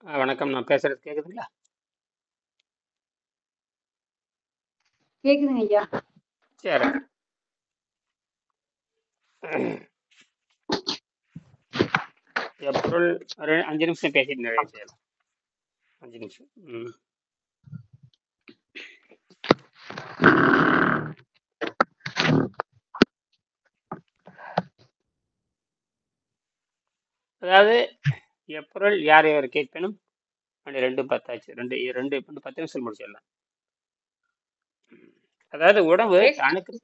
வணக்கம். நான் பேசுறது கேக்குதுங்களா? கேக்குதுங்க ஐயா. சரி. ஏப்ரல் 5 நிமிஷம் பேசிட்டு நிறைய செய்யலாம். 5 நிமிஷம். அதாவது ஏப்ரல் யார் யார் கேட்கணும்? 2:10 ஆச்சு. 10 நிமிஷம் முடிச்சிடலாம். அதாவது உடம்பு தனக்கு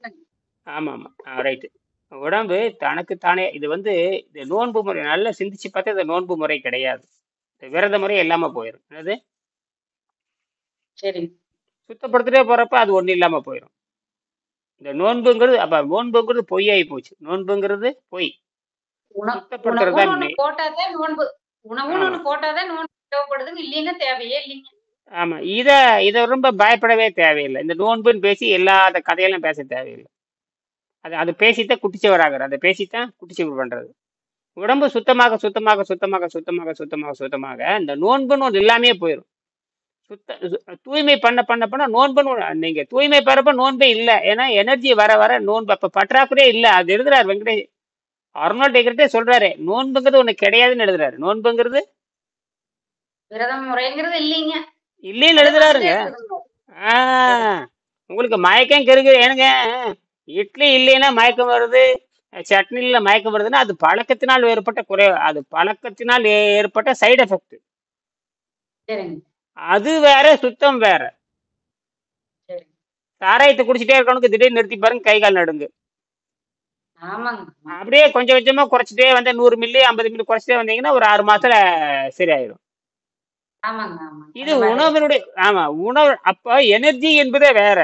ஆமா ஆமா ரைட்டு. உடம்பு தனக்குத்தானே இது இந்த நோன்பு முறை நல்லா சிந்திச்சு பார்த்தா இந்த நோன்பு முறை கிடையாது. இந்த விரத முறை இல்லாம போயிடும். என்னது சரி. சுத்தப்படுத்திட்டே போறப்ப அது ஒண்ணு இல்லாம போயிடும். இந்த நோன்புங்கிறது அப்ப நோன்புங்கிறது பொய்யாகி போச்சு. நோன்புங்கிறது பொய். சுத்தப்படுத்துறது தான் உணவுன்னு போட்டாதான் நோன்பு. உணவுன்னு ஆமா ஒண்ணு போட்டாதான் நோன்பு தேவைப்படுதுங்க. இல்லைன்னா தேவையே இல்லைங்க. ஆமா இத ரொம்ப பயப்படவே தேவையில்லை. இந்த நோன்புன்னு பேசி எல்லா கதையெல்லாம் பேச தேவையில்லை. அது அது பேசித்தான் குட்டிச்சவராகிறார். அதை பேசித்தான் குட்டிச்சவர் பண்றது. உடம்பு சுத்தமாக சுத்தமாக சுத்தமாக சுத்தமாக சுத்தமாக சுத்தமாக இந்த நோன்புன்னு ஒன்று எல்லாமே போயிடும். தூய்மை பண்ண பண்ண பண்ண நோன்புன்னு நீங்க தூய்மை பெறப்ப நோன்பே இல்லை. ஏன்னா எனர்ஜி வர வர நோன்பு அப்ப பற்றாக்குறையே இல்லை. அது எழுதுறாரு வெங்கடேஷ். அர்னால்ட் டெக்கர்ட்டே சொல்றாரு நோன்புங்கிறது ஒண்ணு கிடையாதுன்னு எழுதுறாரு. நோன்புங்கிறது விரதம் முறைங்கிறது இல்லைங்க. இல்லைன்னு எழுதுறாருங்க. உங்களுக்கு மயக்கம் கெருக்கு ஏனுங்க? இட்லி இல்லைன்னா மயக்கம் வருது, சட்னில மயக்கம் வருதுன்னா அது பழக்கத்தினால் ஏற்பட்ட குறை. அது பழக்கத்தினால் ஏற்பட்ட சைடு எஃபெக்ட். அது வேற, சுத்தம் வேற. சாராயத்தை குடிச்சிட்டே இருக்கவனுக்கு திடீர்னு நிறுத்தி பாருங்க, கை கால் நடுங்கு. அப்படியே கொஞ்சம் கொஞ்சமா குறைச்சிட்டே வந்த 100 மில்லி 50 மில்லி குறைச்சிட்டே வந்தீங்கன்னா ஒரு 6 மாசத்துல சரியாயிரும். இது உணவினுடைய உணவு. அப்ப எனர்ஜி என்பதே வேற.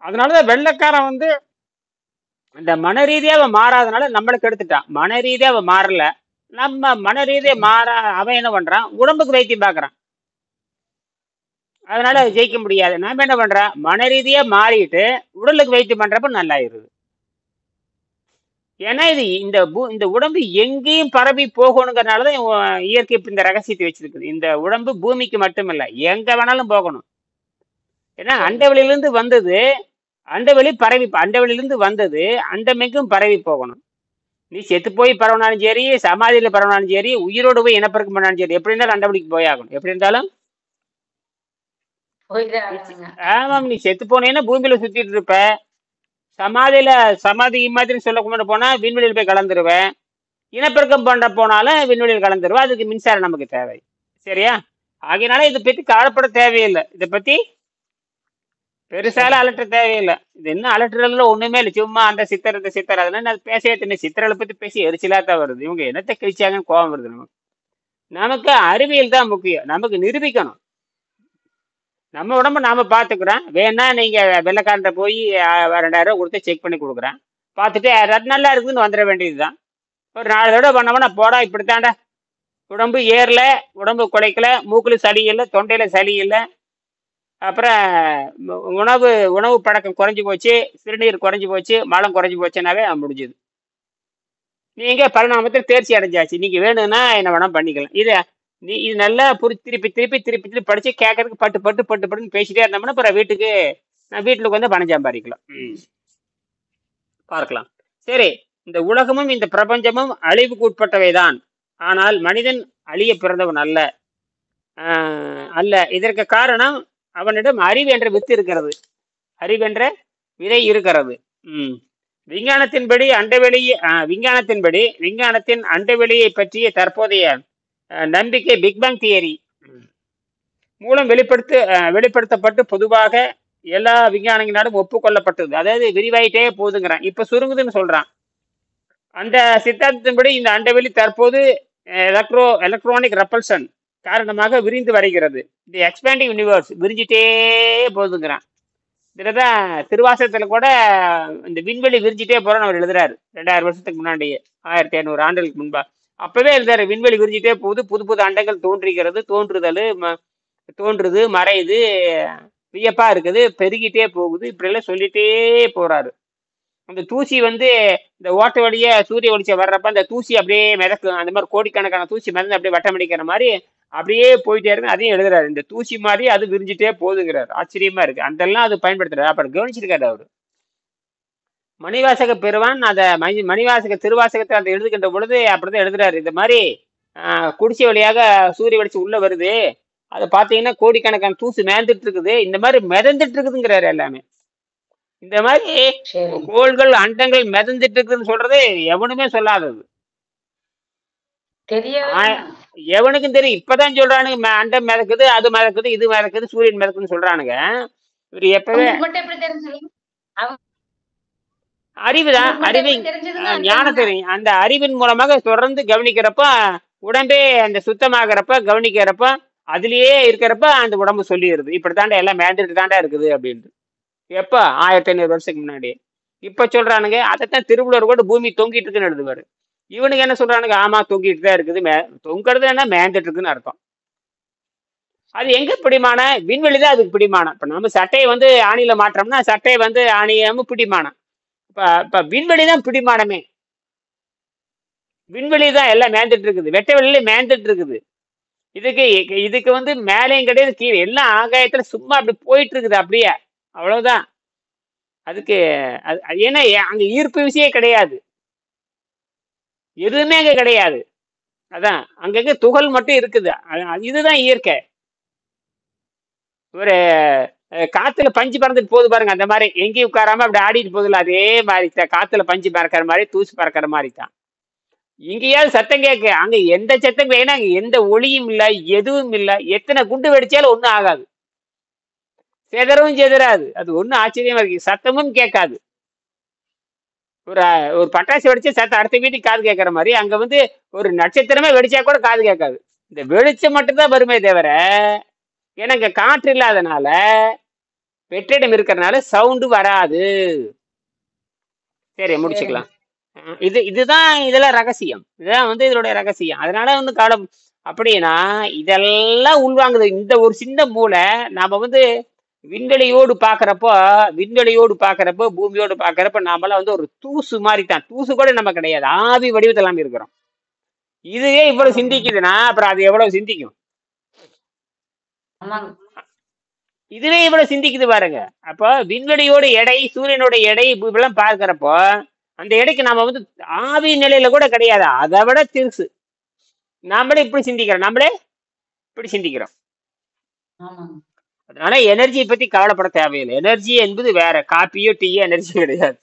அதனாலதான் வெள்ளைக்காரன் இந்த மன ரீதியா மாறாதனால நம்மளுக்கு எடுத்துட்டான். மன ரீதியா மாறல. நம்ம மன ரீதியா மாற அவன் என்ன பண்றான்? உடம்புக்கு வைத்தியம் பாக்குறான். அதனால ஜெயிக்க முடியாது. நாம என்ன பண்றோம்? மன ரீதியா மாறிட்டு உடலுக்கு வைத்தியம் பண்றப்ப நல்லாயிருது. ஏன்னா இது இந்த உடம்பு எங்கேயும் பரவி போகணுங்கிறதுனாலதான் இயற்கை இந்த ரகசியத்தை வச்சிருக்குது. இந்த உடம்பு பூமிக்கு மட்டுமல்ல, எங்க வேணாலும் போகணும். ஏன்னா அண்டவெளியிலிருந்து வந்தது, அண்டவெளி பரவி, அண்டவெளியிலிருந்து வந்தது அண்டமெங்கும் பரவி போகணும். நீ செத்து போய் பரவனாலும் சரி, சமாதியில பரவனாலும் சரி, உயிரோடு போய் இனப்பெருக்கம் பண்ணாலும் சரி, எப்படி இருந்தாலும் அண்டவெளிக்கு போயாகணும். எப்படி இருந்தாலும் ஆமாம். நீ செத்து போனேன்னா பூமியில சுத்திட்டு இருப்ப. சமாதி மாதிரி சொல்ல கொண்டு போனா விண்வெளியில் போய் கலந்துருவேன். இனப்பெருக்கம் பண்ண போனாலும் விண்வெளியில் கலந்துருவேன். அதுக்கு மின்சாரம் நமக்கு தேவை. சரியா? ஆகையினால இதை பத்தி கவலைப்பட தேவையில்லை. இதை பத்தி பெருசால அலட்ட தேவையில்லை. இது என்ன அலட்டுறதுல ஒண்ணுமே இல்லை. சும்மா அந்த சித்தர் இந்த சித்தர் அதனால அது பேசவே தெரியல. சித்தர்களை பத்தி பேசி எரிச்சலா தான் வருது. இவங்க என்னத்தை கழிச்சாங்கன்னு கோபம் வருது நமக்கு. நமக்கு அறிவியல் தான் முக்கியம். நமக்கு நிரூபிக்கணும். நம்ம உடம்ப நாம பாத்துக்கிறோம். வேணா நீங்க வெள்ளைக்காரன்ட்ட போய் 2000 ரூபாய் கொடுத்து செக் பண்ணி கொடுக்குறேன். பார்த்துட்டு அது நல்லா இருக்குதுன்னு வந்துட வேண்டியதுதான். ஒரு 4 தடவை பண்ணோம்னா போடா இப்படித்தாண்டா, உடம்பு ஏறல, உடம்பு குலைக்கல, மூக்குல சளி இல்லை, தொண்டையில சளி இல்லை, அப்புறம் உணவு உணவு பழக்கம் குறைஞ்சி போச்சு, சிறுநீர் குறைஞ்சி போச்சு, மலம் குறைஞ்சி போச்சுனாவே முடிஞ்சுது. நீங்க பரிணாமத்தில் தேர்ச்சி அடைஞ்சாச்சு. நீங்க வேணும்னா என்ன வேணா பண்ணிக்கலாம். இது நல்லா திருப்பி திருப்பி திருப்பி திருப்பி படிச்சு கேட்கறதுக்கு பட்டு பட்டு பட்டு பட்டுன்னு பேசிட்டே இருந்தோம்னா அப்புறம் வீட்டுக்கு பணம் சம்பாதிக்கலாம். பார்க்கலாம். சரி, இந்த உலகமும் இந்த பிரபஞ்சமும் அழிவுக்கு உட்பட்டவைதான். ஆனால் மனிதன் அழிய பிறந்தவன் அல்ல. அல்ல. இதற்கு காரணம் அவனிடம் அறிவு என்ற வித்து இருக்கிறது. அறிவென்ற விதை இருக்கிறது. விஞ்ஞானத்தின்படி விஞ்ஞானத்தின் அண்டவெளியை பற்றிய தற்போதைய நம்பிக்கை பிக்பேங் தியரி மூலம் வெளிப்படுத்தப்பட்டு பொதுவாக எல்லா விஞ்ஞானிகளாலும் ஒப்புக்கொள்ளப்பட்டது. அதாவது விரிவாயிட்டே போகுதுங்கிறான். இப்ப சுருங்குதுன்னு சொல்றான். அந்த சித்தாந்தத்தின்படி இந்த அண்டவெளி தற்போது எலக்ட்ரானிக் ரெப்பல்சன் காரணமாக விரிந்து வருகிறது. தி எக்ஸ்பேண்டிங் யூனிவர்ஸ் விரிஞ்சிட்டே போகுதுங்கிறான். இதுலதான் திருவாசகத்துல கூட இந்த விண்வெளி விரிஞ்சிட்டே போறோம்னு அவர் எழுதுறாரு. 2000 வருஷத்துக்கு முன்னாடியே, 1500 ஆண்டுகளுக்கு முன்பா அப்பவே எழுதுறாரு. விண்வெளி விரிஞ்சிட்டே போகுது, புது புது அண்டங்கள் தோன்றுகிறது, தோன்றுது, மறையுது, வியப்பா இருக்குது, பெருகிட்டே போகுது, இப்படி எல்லாம் சொல்லிட்டே போறாரு. அந்த தூசி வந்து இந்த ஓட்டை வழியா சூரிய வெளிச்சம் வர்றப்ப அந்த தூசி அப்படியே மிதக்கும். அந்த மாதிரி கோடிக்கணக்கான தூசி மிதந்து அப்படியே வட்டம் அடிக்கிற மாதிரி அப்படியே போயிட்டே இருக்கு. அதையும் எழுதுறாரு. இந்த தூசி மாதிரி அது விரிஞ்சிட்டே போகுதுங்கிறாரு. ஆச்சரியமா இருக்கு. அதெல்லாம் அது பயன்படுத்துறாரு. அப்புறம் கவனிச்சிருக்காரு அவரு. மணிவாசக பெருவான் அதை மணிவாசக திருவாசகத்தை அதை எழுதுகின்ற பொழுது அப்படிதான் எழுதுறாரு. இந்த மாதிரி குடிசை வழியாக சூரிய வெளிச்சம் உள்ள வருது. அதை பார்த்தீங்கன்னா கோடிக்கணக்கான தூசு மிதந்துட்டு இருக்குது. இந்த மாதிரி மிதந்துட்டு இருக்குதுங்கிறாரு எல்லாமே. இந்த மாதிரி சரி கோள்கள் அண்டங்கள் மிதந்துட்டு இருக்குதுன்னு சொல்றது எவனுமே சொல்லாதது. தெரியவே ஆ- இல்லைங்க. எவனுக்கும் தெரியும். இப்பதான் சொல்றானுங்க அண்டம் மிதக்குது, அது மிதக்குது, இது மிதக்குது, சூரியன் மிதக்குதுன்னு சொல்றானுங்க. இவர் எப்பவே உங்களுக்கு மட்டும் எப்படி தெரிஞ்சதுங்க? அவங்க அறிவுதான். உங்களுக்கு மட்டும் அறிவு எப்படி தெரிஞ்சதுங்க ஞானம் அண்டம்னா? தெரியும். அந்த அறிவின் மூலமாக தொடர்ந்து கவனிக்கிறப்ப உடம்பே அந்த சுத்தமாகறப்ப கவனிக்கிறப்ப அதுலயே இருக்கிறப்ப அந்த உடம்பு சொல்லிடுது. இப்படித்தாண்டா எல்லாம் மேந்துட்டு தாண்டா இருக்குது அப்படின்ட்டு. எப்ப 1500 வருஷத்துக்கு முன்னாடி. இப்ப சொல்றானுங்க அதைத்தான் திருவள்ளுவர் கூட பூமி தொங்கிட்டு இருக்குன்னு எழுதுவாரு. இவனுக்கு என்ன சொல்றானுங்க, ஆமா தொங்கிட்டு தான் இருக்குது. தொங்குறது என்ன மேந்துட்டு இருக்குன்னு அர்த்தம். அது எங்க பிடிமான? விண்வெளி தான் அதுக்கு பிடிமானம். இப்ப நம்ம சட்டையை வந்து ஆணியில மாற்றோம்னா சட்டையை வந்து ஆணியாம பிடிமானம். இப்ப விண்வெளி தான் பிடிமானமே. விண்வெளி தான் எல்லாம் மேந்துட்டு இருக்குது. வெட்ட வெளியில மேந்துட்டு இருக்குது. இதுக்கு இதுக்கு வந்து மேலேயும் கிடையாது, கீழே எல்லாம் ஆகாயத்துல சும்மா அப்படி போயிட்டு இருக்குது அப்படியே. அவ்வளவுதான். அதுக்கு ஏன்னா அங்க ஈர்ப்பு விசையே கிடையாது. எதுவுமே அங்க கிடையாது. அதான் அங்கங்க துகள் மட்டும் இருக்குது. இதுதான் இயற்கை. ஒரு காத்துல பஞ்சு பறந்துட்டு போகுது பாருங்க, அந்த மாதிரி எங்கேயும் உட்காராம அப்படி ஆடிட்டு போகுதுல, அதே மாதிரி காத்துல பஞ்சு பறக்கிற மாதிரி தூசு பறக்கிற மாதிரி தான். இங்கேயாவது சத்தம் கேட்க, அங்க எந்த சத்தம் வேணா, அங்க எந்த ஒளியும் இல்ல, எதுவும் இல்ல. எத்தனை குண்டு வெடிச்சாலும் ஒண்ணும் ஆகாது, செதறவும் செதறாது. அது ஒண்ணும் ஆச்சரியமா இருக்கு. சத்தமும் கேட்காது. ஒரு ஒரு பட்டாசு வெடிச்சா சத்தம் அடுத்த வீட்டுக்கு காது கேட்கற மாதிரி அங்க வந்து ஒரு நட்சத்திரமே வெடிச்சா கூட காது கேட்காது. இந்த வெளிச்சம் மட்டும்தான் வருமே தவிர, ஏன்னா இங்க காற்று இல்லாதனால வெற்றிடம் இருக்கிறதுனால சவுண்டு வராது. சரி, சரிங்க. முடிச்சுக்கலாம். இதுதான் இதெல்லாம் ரகசியம். இதுதான் வந்து இதனுடைய ரகசியம். அதனால வந்து காலம் அப்படின்னா இதெல்லாம் உள்வாங்குது. இந்த ஒரு சின்ன மூளை நாம வந்து விண்வெளியோடு பாக்குறப்போ பூமியோடு பாக்குறப்ப நாமெல்லாம் வந்து ஒரு தூசு மாதிரி தான். தூசு கூட நம்ம கிடையாது, ஆவி வடிவத்தில் எல்லாம் இருக்கிறோம். இதுவே இவ்வளவு ஆமாங்க. சிந்திக்குதுன்னா அப்புறம் அது எவ்வளவு சிந்திக்கும்? ஆமாங்க. இதுவே இவ்வளவு சிந்திக்குது பாருங்க. அப்போ விண்வெளியோட எடை, சூரியனோட எடை இப்பெல்லாம் பார்க்கிறப்போ அந்த எடைக்கு நாம வந்து ஆவி நிலையில கூட கிடையாது. அதை விட திருசு. நாமளே இப்படி சிந்திக்கிறோம். ஆமாங்க. அதனால எனர்ஜியை பத்தி கவலைப்பட தேவையில்லை. எனர்ஜி என்பது வேற. காப்பியோ டீயோ எனர்ஜி கிடையாது.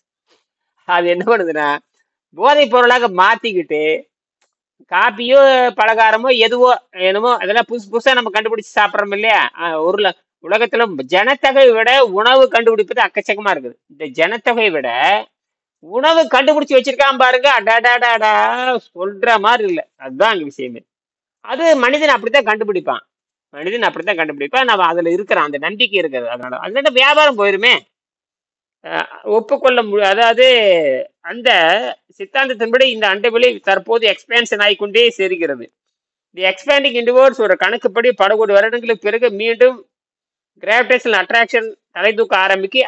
அது என்ன பண்ணுதுன்னா போதைப் பொருளாக மாத்திக்கிட்டு காப்பியோ பலகாரமோ எதுவோ என்னமோ அதெல்லாம் புதுசு புதுசா நம்ம கண்டுபிடிச்சு சாப்பிட்றோம் இல்லையா? உலகத்துல ஜனத்தொகை விட உணவு கண்டுபிடிப்பது அக்கச்சக்கமா இருக்குது. இந்த ஜனத்தொகை விட உணவு கண்டுபிடிச்சு வச்சிருக்கான் பாருங்க, அடாடாடாடா சொல்ற மாதிரி இல்லை. அதுதான் அங்க விஷயமே. அது மனிதன் அப்படித்தான் கண்டுபிடிப்பான். நம்ம அதுல இருக்கிறான், அந்த நம்பிக்கை இருக்கிறது. அதனால வியாபாரம் போயிருமே. ஒப்புக்கொள்ள அதாவது அந்த சித்தாந்தத்தின்படி இந்த அண்டவெளி தற்போது எக்ஸ்பேன்ஷன் ஆகிக்கொண்டே செல்கிறது. தி எக்ஸ்பேண்டிங் இன்வர்ஸ் ஒரு கணக்குப்படி பல கோடி வருடங்களுக்கு பிறகு மீண்டும் கிராவிடேஷனல் அட்ராக்ஷன் தலை தூக்க ஆரம்பிக்கு.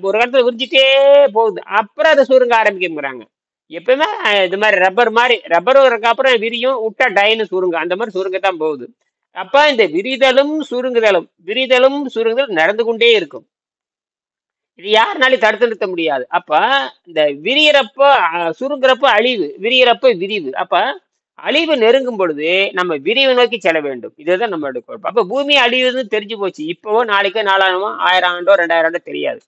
ஒரு இடத்துல விரிஞ்சிட்டே போகுது, அப்புறம் அதை சுருங்க ஆரம்பிக்கிறாங்க. எப்பவுமே இது மாதிரி ரப்பர் அப்புறம் விரியும், விட்டா டைன்னு சுருங்க, அந்த மாதிரி சுருங்கத்தான் போகுது. அப்ப இந்த விரிதலும் சுருங்குதலும் நடந்து கொண்டே இருக்கும். இது யாருனாலும் தடுத்து நிறுத்த முடியாது. அப்ப இந்த விரியறப்ப சுருங்குறப்ப அழிவு, விரியறப்ப விரிவு. அப்ப அழிவு நெருங்கும் பொழுது நம்ம விரிவு நோக்கி செல்ல வேண்டும். இதுதான் நம்மளுடைய குழப்பம். அப்ப பூமி அழிவுன்னு தெரிஞ்சு போச்சு. இப்பவோ நாளைக்கோ 4000 1000 ஆண்டோ 2000 ஆண்டோ தெரியாது.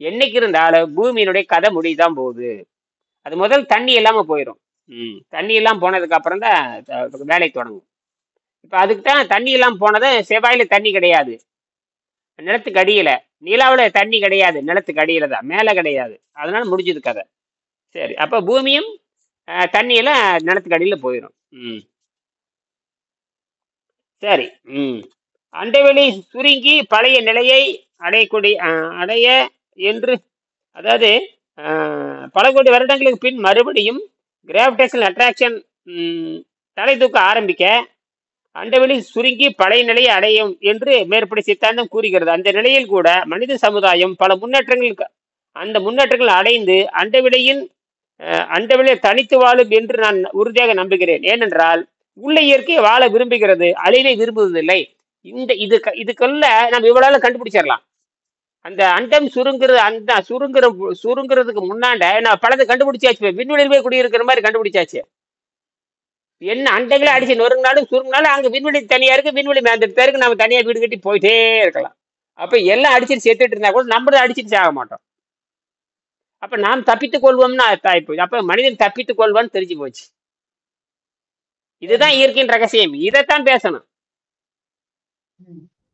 என்னைக்கு இருந்தாலும் பூமியினுடைய கதை முடிதான் போகுது. அது முதல் தண்ணி இல்லாம போயிடும். தண்ணி எல்லாம் போனதுக்கு அப்புறம் தான் வேலை தொடங்கும். இப்ப அதுக்கு தான் தண்ணி எல்லாம் போனதை செவ்வாயில தண்ணி கிடையாது, நிலத்துக்கு அடியில. நிலாவுல தண்ணி கிடையாது, நிலத்துக்கு அடியில தான், மேல கிடையாது. அதனால முடிஞ்சது கதை. சரி, அப்ப பூமியும் தண்ணியில நிலத்துக்கு அடியில போயிடும். சரி. அண்டவெளி சுருங்கி பழைய நிலையை அடைய என்று, அதாவது பல கோடி வருடங்களுக்கு பின் மறுபடியும் கிராவிடேஷனல் அட்ராக்ஷன் தலை தூக்க ஆரம்பிக்க அண்டவெளி சுருங்கி பழைய நிலையை அடையும் என்று மேற்படி சித்தாந்தம் கூறுகிறது. அந்த நிலையில் கூட மனித சமுதாயம் பல முன்னேற்றங்கள் அந்த முன்னேற்றங்கள் அடைந்து அண்டவிலை தனித்து வாழும் என்று நான் உறுதியாக நம்புகிறேன். ஏனென்றால் உள்ள இயற்கையை வாழ விரும்புகிறது, அழிவை விரும்புவதில்லை. இதுக்குள்ள நம்ம இவ்வளவு கண்டுபிடிச்சிடலாம். அந்த அண்டம் சுருங்குறதுக்கு முன்னாண்ட நான் பலதை கண்டுபிடிச்சாச்சு. விண்வெளியில் போய் குடியிருக்கிற மாதிரி கண்டுபிடிச்சாச்சு. என்ன அண்டங்களே அடிச்சு நொறுங்கினாலும் சுருங்கினாலும் அங்க விண்வெளி தனியா இருக்கு, விண்வெளி மேந்திரத்தா இருக்கு, நம்ம தனியா வீடு கட்டி போயிட்டே இருக்கலாம். அப்ப எல்லாம் அடிச்சுட்டு செத்துட்டு இருந்தா கூட நம்மளும் அடிச்சுட்டு சாக மாட்டோம். அப்ப நாம் தப்பித்துக் கொள்வோம்னு போச்சு. அப்ப மனிதன் தப்பித்துக் கொள்வான்னு தெரிஞ்சு போச்சு. இதுதான் இயற்கையின் ரகசியம். இதைத்தான் பேசணும்.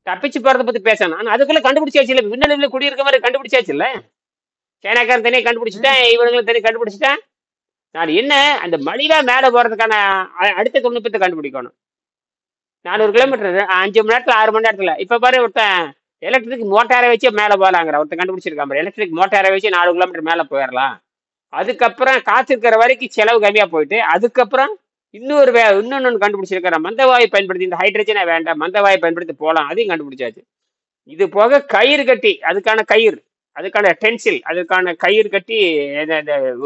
தப்பிச்சு போறதை பத்தி பேசணும். ஆனா அதுக்குள்ள கண்டுபிடிச்சாச்சு இல்ல, விண்வெளியில குடியிருக்க மாதிரி கண்டுபிடிச்சாச்சு இல்ல. சைனாக்காரன் தனியா கண்டுபிடிச்சிட்டேன், இவங்களும் தனியா கண்டுபிடிச்சிட்டேன். நான் என்ன அந்த மலிவா மேல போறதுக்கான அடுத்த தொழில்நுட்பத்தை கண்டுபிடிக்கணும். 400 கிலோமீட்டர் 5 மணி நேரத்துல 6 மணி நேரத்துல. இப்ப பாரு ஒருத்தன் எலக்ட்ரிக் மோட்டாரை வச்சு மேல போகலாங்கிற ஒருத்தன் கண்டுபிடிச்சிருக்கான். எலக்ட்ரிக் மோட்டாரை வச்சு 4 கிலோமீட்டர் மேல போயிடலாம். அதுக்கப்புறம் காற்று இருக்கிற வரைக்கும் செலவு கம்மியா போயிட்டு அதுக்கப்புறம் இன்னொன்னு கண்டுபிடிச்சிருக்கிற மந்தவாயு பயன்படுத்தி, இந்த ஹைட்ரஜனை வேண்டாம் மந்தவாயு பயன்படுத்தி போகலாம், அதையும் கண்டுபிடிச்சாச்சு. இது போக கயிறு கட்டி அதுக்கான டென்சில், அதுக்கான கயிறு கட்டி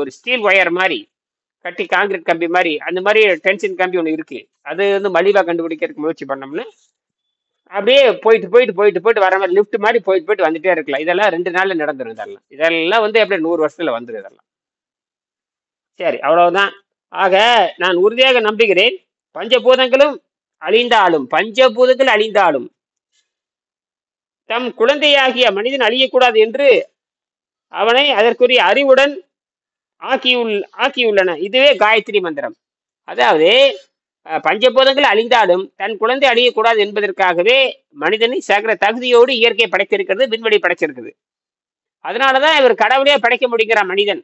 ஒரு ஸ்டீல் ஒயர் மாதிரி கட்டி காங்கிரீட் கம்பி மாதிரி அந்த மாதிரி டென்ஷன் கம்பி ஒன்று இருக்கு. அது வந்து மலிவா கண்டுபிடிக்கிறதுக்கு முயற்சி பண்ணோம்னு அப்படியே போயிட்டு வர மாதிரி லிஃப்ட் மாதிரி போயிட்டு வந்துட்டே இருக்கலாம். இதெல்லாம் 2 நாள்ல நடந்துடும். இதெல்லாம் வந்து அப்படியே 100 வருஷத்துல வந்துடும் இதெல்லாம். சரி, அவ்வளவுதான். ஆக நான் உறுதியாக நம்புகிறேன், பஞ்சபூதங்கள் அழிந்தாலும் தம் குழந்தையாகிய மனிதன் அழியக்கூடாது என்று அவனை அதற்குரிய அறிவுடன் ஆக்கியுள்ளன. இதுவே காயத்ரி மந்திரம். அதாவது பஞ்சபூதங்கள் அழிந்தாலும் தன் குழந்தை அழியக்கூடாது என்பதற்காகவே மனிதனை சகல தகுதியோடு இயற்கை படைத்திருக்கிறது, விண்வெளி படைச்சிருக்குது. அதனாலதான் இவர் கடவுளையே படைக்க முடிகிறார். மனிதன்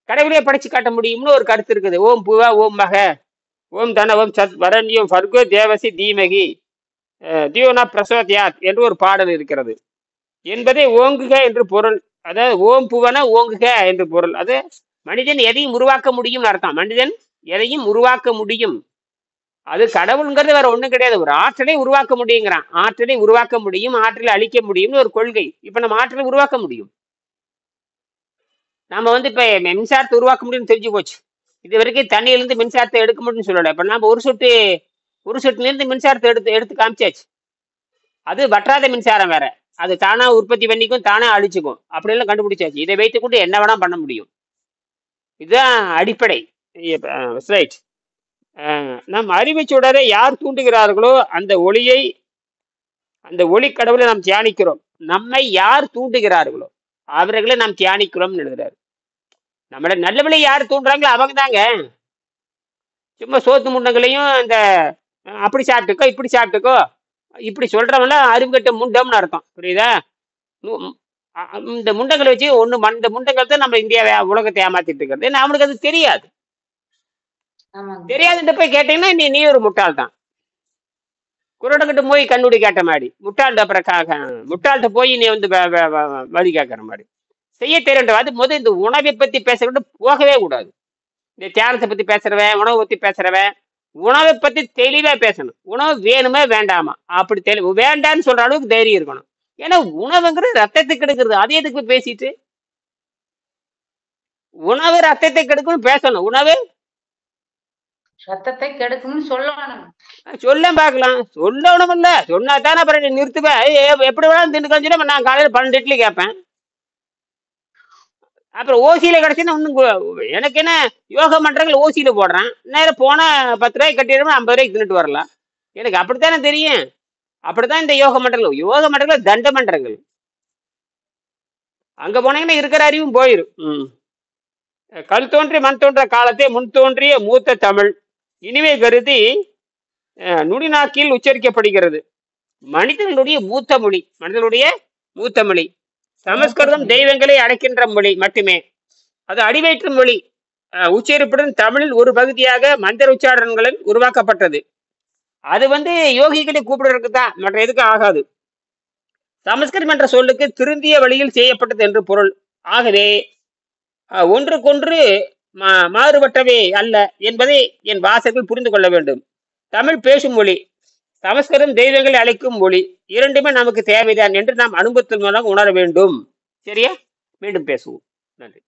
கடவுளையே படைச்சு காட்ட முடியும்னு ஒரு கருத்து இருக்குது. ஓம் பூவா ஓம் மக ஓம் தன ஓம் சத் வரண்யம் ஃபர்கோ தேவசி தீமகி தியோனா பிரசோத்யாத் என்று ஒரு பாடல் இருக்கிறது. என்பதை ஓங்குக என்று பொருள். அதாவது ஓம் பூவன ஓங்குக என்று பொருள். அது மனிதன் எதையும் உருவாக்க முடியும் அர்த்தம். மனிதன் எதையும் உருவாக்க முடியும். அது கடவுள்ங்கிறது வேற ஒண்ணும் கிடையாது. ஒரு ஆற்றலை உருவாக்க முடியுங்கிறான். ஆற்றலை உருவாக்க முடியும், ஆற்றலை அழிக்க முடியும்னு ஒரு கொள்கை. இப்ப நம்ம ஆற்றலை உருவாக்க முடியும். நம்ம வந்து இப்ப மின்சாரத்தை உருவாக்க முடியும்னு தெரிஞ்சு போச்சு. இது வரைக்கும் தண்ணியிலிருந்து மின்சாரத்தை எடுக்க முடியும்னு சொல்லல. இப்ப நம்ம ஒரு சொட்டுல இருந்து மின்சாரத்தை எடுத்து காமிச்சாச்சு. அது வற்றாத மின்சாரம் வேற. அது தானா உற்பத்தி பண்ணிக்கும், தானா அழிச்சுக்கும். அப்படியெல்லாம் கண்டுபிடிச்சாச்சு. இதை வைத்துக்கொண்டு என்ன வேணா பண்ண முடியும். இதுதான் அடிப்படை. ரைட். நம் அறிவை சுடரை யார் தூண்டுகிறார்களோ அந்த ஒளி கடவுளை நாம் தியானிக்கிறோம். நம்மை யார் தூண்டுகிறார்களோ அவர்களை நாம் தியானிக்கிறோம்னு எழுதுறாரு. நம்மள நல்லவளை யார் தூண்டுறாங்களோ அவங்க தாங்க. சும்மா சோத்து முண்டங்களையும் இந்த அப்படி சாப்பிட்டுக்கோ இப்படி சாப்பிட்டுக்கோ இப்படி சொல்றவங்கள அறிவு கட்ட முண்டம்னு அர்த்தம். புரியுதா? இந்த முண்டங்களை வச்சு இந்த முண்டங்கள் தான் நம்ம இந்தியா உலகத்தை ஏமாத்திட்டு இருக்கிறது. நம்மளுக்கு அது தெரியாது. தெரியாதுன்ற போய் கேட்டீங்கன்னா நீ ஒரு முட்டாள் தான். குரடங்கிட்ட போய் கண்ணுடி கேட்ட மாதிரி முட்டாள்கிட்ட போய் நீ வந்து வழி கேட்கற மாதிரி செய்ய தெரியன்ற. அது முதல் இந்த உணவை பத்தி பேசுறது போகவே கூடாது. இந்த தியானத்தை பத்தி பேசுறவன், உணவை பத்தி பேசுறவன், உணவை பத்தி தெளிவா பேசணும். உணவு வேணுமே வேண்டாமா அப்படி வேண்டான்னு சொல்ற அளவுக்கு தைரியம் இருக்கணும். ஏன்னா உணவுங்கிறது ரத்தத்தை கெடுக்கிறது. அதே எதுக்கு பேசிட்டு உணவு ரத்தத்தை கெடுக்கணும் பேசணும். உணவு ரத்தத்தை கெடுக்கும்னு சொல்லணும். சொல்ல பாக்கலாம். சொல்லணும் இல்ல, சொன்னா தானே அப்புறம் நிறுத்துவேன். எப்படி வேணாலும் திண்டுக்கணும். நான் காலையில 12 இட்லி கேட்பேன். அப்புறம் ஓசியில கிடைச்சுன்னா ஒன்றும் எனக்கு என்ன யோகா மன்றங்கள் ஓசியில போடுறேன். நேரம் போனா 10 ரூபாய்க்கு கட்டிடுவேன், 50 ரூபாய்க்கு தின்னுட்டு வரலாம். எனக்கு அப்படித்தானே தெரியும். அப்படித்தான் இந்த யோக மன்றங்கள் தண்ட மன்றங்கள். அங்க போனீங்கன்னா இருக்கிற அறிவும் போயிரும். கல் தோன்றி மண் தோன்ற காலத்தை முன் தோன்றிய மூத்த தமிழ் இனிமே கருதி நுடிநாக்கில் உச்சரிக்கப்படுகிறது. மனிதனுடைய மூத்த மொழி சமஸ்கிருதம் தெய்வங்களை அழைக்கின்ற மொழி மட்டுமே. அது அடிவயிற்று மொழி. உச்சரிப்புடன் தமிழில் ஒரு பகுதியாக மந்திர உச்சாரணங்களில் உருவாக்கப்பட்டது. அது வந்து யோகிகளை கூப்பிடுறதுக்கு தான், மற்ற எதுக்கு ஆகாது. சமஸ்கிருதம் என்ற சொல்லுக்கு திருந்திய வழியில் செய்யப்பட்டது என்று பொருள். ஆகவே ஒன்றுக்கொன்று மாறுபட்டவே அல்ல என்பதை என் வாசகர்கள் புரிந்து கொள்ள வேண்டும். தமிழ் பேசும் மொழி, சமஸ்கிருதம் தெய்வங்களை அழைக்கும் மொழி. இரண்டுமே நமக்கு தேவைதான் என்று நாம் அனுபவத்தின் மூலம் உணர வேண்டும். சரியா? மீண்டும் பேசுவோம். நன்றி.